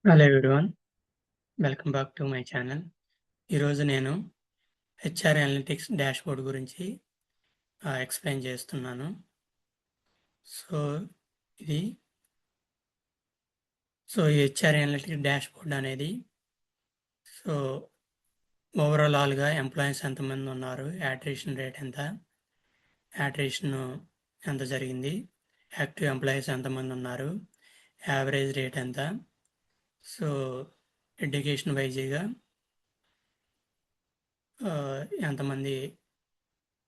Hello everyone, welcome back to my channel. ఈరోజు నేను HR analytics dashboard గురించి explain చేస్తున్నాను. సో ఇది ఈ హెచ్ఆర్ అనలిటిక్స్ డాష్బోర్డ్ అనేది ఓవరాల్గా ఎంప్లాయీస్ ఎంతమంది ఉన్నారు, యాట్రిషన్ రేట్ ఎంత, యాట్రిషన్ ఎంత జరిగింది, యాక్టివ్ ఎంప్లాయీస్ ఎంతమంది ఉన్నారు, యావరేజ్ రేట్ ఎంత, ఎడ్యుకేషన్ వైజ్గా ఎంతమంది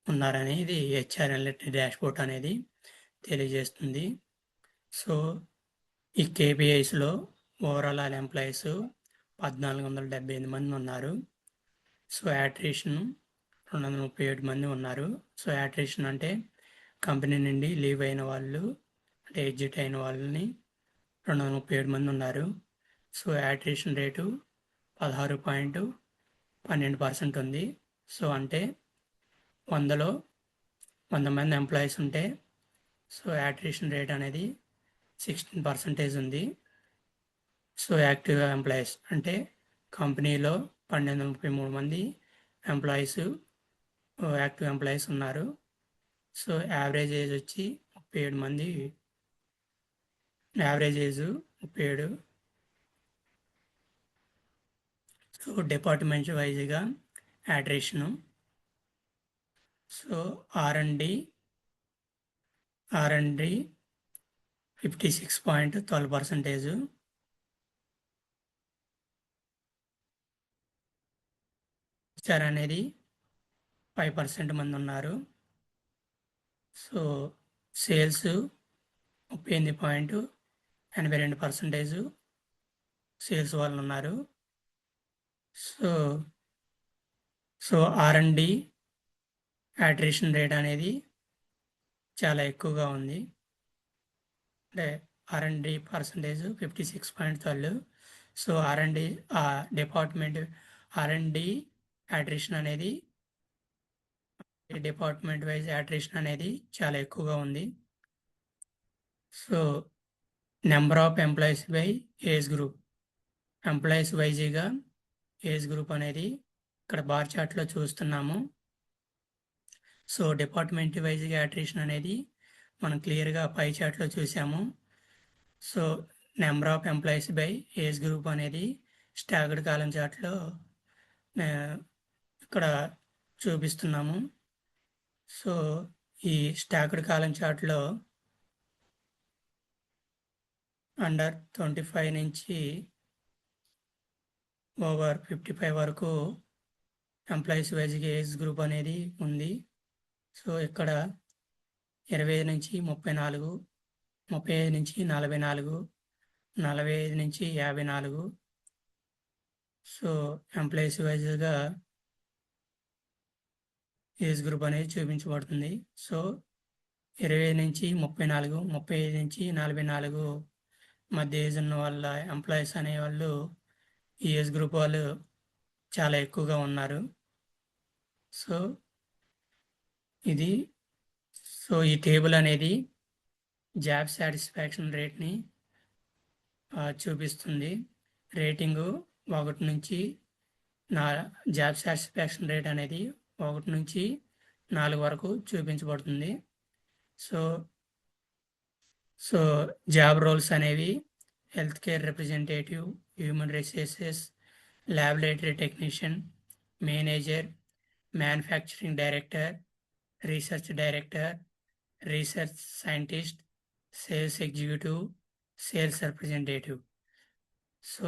ఉన్నారనేది హెచ్ఆర్ అనలిటిక్స్ డాష్బోర్డ్ అనేది తెలియజేస్తుంది. సో ఈ కేపీఐస్లో ఓవరాల్ ఆల్ ఎంప్లాయీస్ 1478 మంది ఉన్నారు. సో యాట్రిషన్ 237 మంది ఉన్నారు. సో యాట్రిషన్ అంటే కంపెనీ నుండి లీవ్ అయిన వాళ్ళు, అంటే ఎగ్జిట్ అయిన వాళ్ళని 237 మంది ఉన్నారు. సో యాట్రిషన్ రేటు 16.12% ఉంది. సో అంటే 100లో 100 మంది ఎంప్లాయీస్ ఉంటే సో యాట్రిషన్ రేట్ అనేది 16% ఉంది. సో యాక్టివ్ ఎంప్లాయీస్ అంటే కంపెనీలో 1233 మంది ఎంప్లాయీస్ యాక్టివ్ ఎంప్లాయీస్ ఉన్నారు. సో యావరేజ్ ఏజ్ వచ్చి 37 మంది, యావరేజ్ ఏజ్ 37. సో డిపార్ట్మెంట్ వైజ్గా యాట్రిషను సో ఆర్&డి 56.12%. హెచ్ఆర్ అనేది 5% మంది ఉన్నారు. సో సేల్స్ 38.82% సేల్స్ వాళ్ళు ఉన్నారు. సో ఆర్&డి యాట్రిషన్ రేట్ అనేది చాలా ఎక్కువగా ఉంది. అంటే ఆర్&డి పర్సంటేజ్ 56.12. సో ఆర్&డి డిపార్ట్మెంట్ ఆర్&డి యాట్రిషన్ అనేది డిపార్ట్మెంట్ వైజ్ యాట్రిషన్ అనేది చాలా ఎక్కువగా ఉంది. So number of employees by age group, employees వైజ్గా ఏజ్ గ్రూప్ అనేది ఇక్కడ బార్ చార్ట్లో చూస్తున్నాము. సో డిపార్ట్మెంట్ వైజ్గా యాట్రిషన్ అనేది మనం క్లియర్గా పై చార్ట్లో చూసాము. So number of employees by age group అనేది స్టాగర్డ్ కాలం చార్ట్లో ఇక్కడ చూపిస్తున్నాము. సో ఈ స్టాగర్డ్ కాలం చార్ట్లో అండర్ 25 నుంచి ఓవర్ 55 వరకు ఎంప్లాయీస్ వైజ్గా ఏజ్ గ్రూప్ అనేది ఉంది. సో ఇక్కడ 25 నుంచి 34, 35 నుంచి 44, 45 నుంచి 54 సో ఎంప్లాయీస్ వైజ్గా ఏజ్ గ్రూప్ అనేది చూపించబడుతుంది. సో 25 నుంచి 34, 35 నుంచి 44 మధ్య ఏజ్ ఉన్న వాళ్ళ ఎంప్లాయీస్ అనేవాళ్ళు ఈ ఏజ్ గ్రూప్ వాళ్ళు చాలా ఎక్కువగా ఉన్నారు. సో ఈ టేబుల్ అనేది జాబ్ సాటిస్ఫాక్షన్ రేట్ని చూపిస్తుంది. రేటింగు 1 నుంచి జాబ్ సాటిస్ఫాక్షన్ రేట్ అనేది 1 నుంచి 4 వరకు చూపించబడుతుంది. సో జాబ్ రోల్స్ అనేవి health care representative, human resources, laboratory technician, manager, manufacturing director, research director, research scientist, sales executive, sales representative. So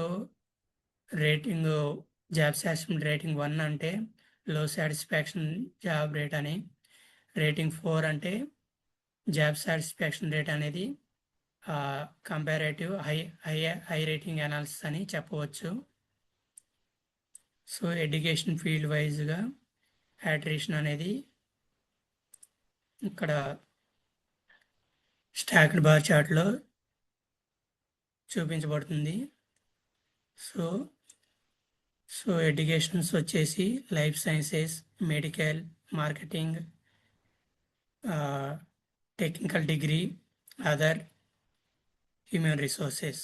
rating job satisfaction rating 1 అంటే లో satisfaction job rate అని, rating 4 అంటే job satisfaction rate అనేది comparative high rating analysis అని చెప్పవచ్చు. So education field వైజ్గా యాట్రిషన్ అనేది ఇక్కడ స్టాక్డ్ బార్ చార్ట్లో చూపించబడుతుంది. సో ఎడ్యుకేషన్స్ వచ్చేసి life sciences, medical, marketing, technical degree, other, human resources.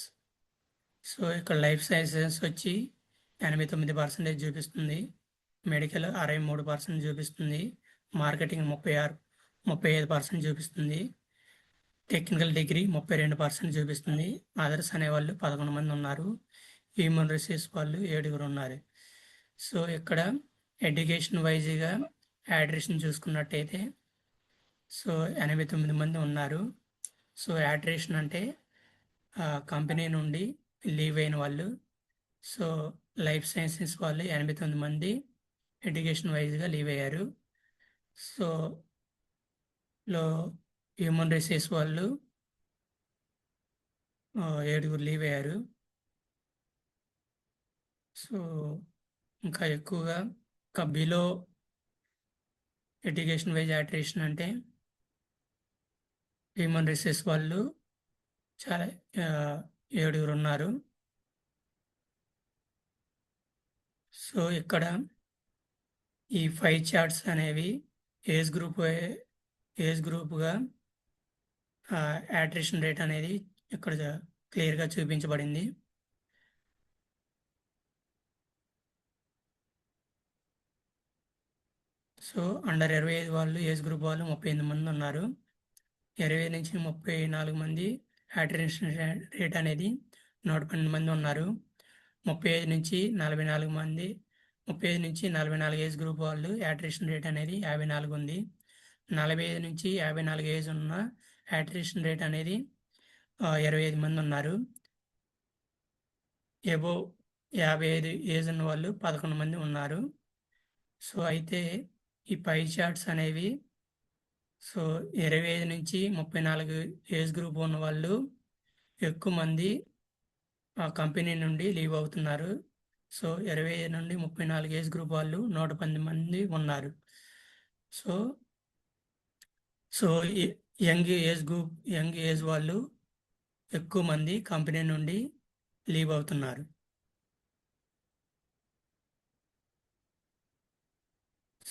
So ఇక్కడ లైఫ్ సైన్సెస్ వచ్చి 89% చూపిస్తుంది, మెడికల్ 63% చూపిస్తుంది, మార్కెటింగ్ 35% చూపిస్తుంది, టెక్నికల్ డిగ్రీ 32% చూపిస్తుంది, అదర్స్ అనేవాళ్ళు 11 మంది ఉన్నారు, హ్యూమన్ రిసోర్స్ వాళ్ళు 7 ఉన్నారు. సో ఇక్కడ ఎడ్యుకేషన్ వైజ్గా యాడ్రేషన్ చూసుకున్నట్టయితే సో 89 మంది ఉన్నారు. సో యాడ్రేషన్ అంటే కంపెనీ నుండి లీవ్ అయిన వాళ్ళు. సో లైఫ్ సైన్సెస్ వాళ్ళు 89 మంది ఎడ్యుకేషన్ వైజ్గా లీవ్ అయ్యారు. సో లో హ్యూమన్ రిసోర్స్ వాళ్ళు 7 లీవ్ అయ్యారు. సో ఇంకా ఎక్కువగా ఇంకా బిలో ఎడ్యుకేషన్ వైజ్ యాట్రిషన్ అంటే హ్యూమన్ రిసోర్స్ వాళ్ళు చాలా 7 ఉన్నారు. సో ఇక్కడ ఈ 5 చార్ట్స్ అనేవి ఏజ్ గ్రూప్గా యాట్రిషన్ రేట్ అనేది ఇక్కడ క్లియర్గా చూపించబడింది. సో అండర్ 25 వాళ్ళు ఏజ్ గ్రూప్ వాళ్ళు 38 మంది ఉన్నారు. 20 నుంచి 34 మంది యాట్రిషన్ రేట్ అనేది 112 మంది ఉన్నారు. 35 నుంచి 44 మంది 35 నుంచి 44 ఏజ్ గ్రూప్ వాళ్ళు యాట్రిషన్ రేట్ అనేది 54 ఉంది. 45 నుంచి 54 ఏజ్ ఉన్న యాట్రిషన్ రేట్ అనేది 25 మంది ఉన్నారు. ఎబో 55 ఏజ్ ఉన్న వాళ్ళు 11 మంది ఉన్నారు. సో అయితే ఈ పై చార్ట్స్ అనేవి సో 25 నుంచి 34 ఏజ్ గ్రూప్ ఉన్న వాళ్ళు ఎక్కువ మంది ఆ కంపెనీ నుండి లీవ్ అవుతున్నారు. సో 25 నుండి 34 ఏజ్ గ్రూప్ వాళ్ళు 110 మంది ఉన్నారు. సో సో యంగ్ ఏజ్ వాళ్ళు ఎక్కువ మంది కంపెనీ నుండి లీవ్ అవుతున్నారు.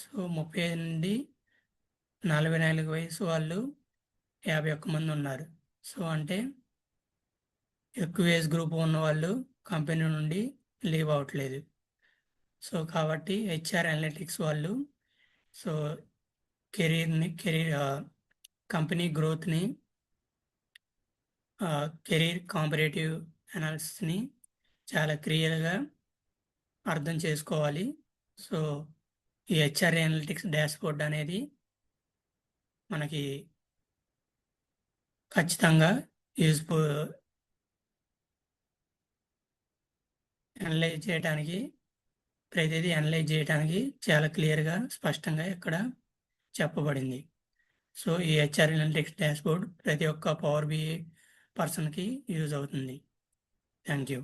సో 35 నుండి 44 వయసు వాళ్ళు 51 మంది ఉన్నారు. సో అంటే ఎక్కువ ఏజ్ గ్రూప్ ఉన్న వాళ్ళు కంపెనీ నుండి లీవ్ అవ్వట్లేదు. సో కాబట్టి హెచ్ఆర్ అనలిటిక్స్ వాళ్ళు సో కంపెనీ గ్రోత్ని కెరీర్ కాంపరేటివ్ అనాలిసిస్ని చాలా క్లియర్గా అర్థం చేసుకోవాలి. సో ఈ హెచ్ఆర్ అనలిటిక్స్ డాష్బోర్డ్ అనేది మనకి ఖచ్చితంగా ప్రతిదీ అనలైజ్ చేయడానికి చాలా క్లియర్గా స్పష్టంగా ఇక్కడ చెప్పబడింది. సో ఈ హెచ్ఆర్ అనలిటిక్స్ డాష్బోర్డ్ ప్రతి ఒక్క పవర్ బిఐ పర్సన్కి యూజ్ అవుతుంది. Thank you.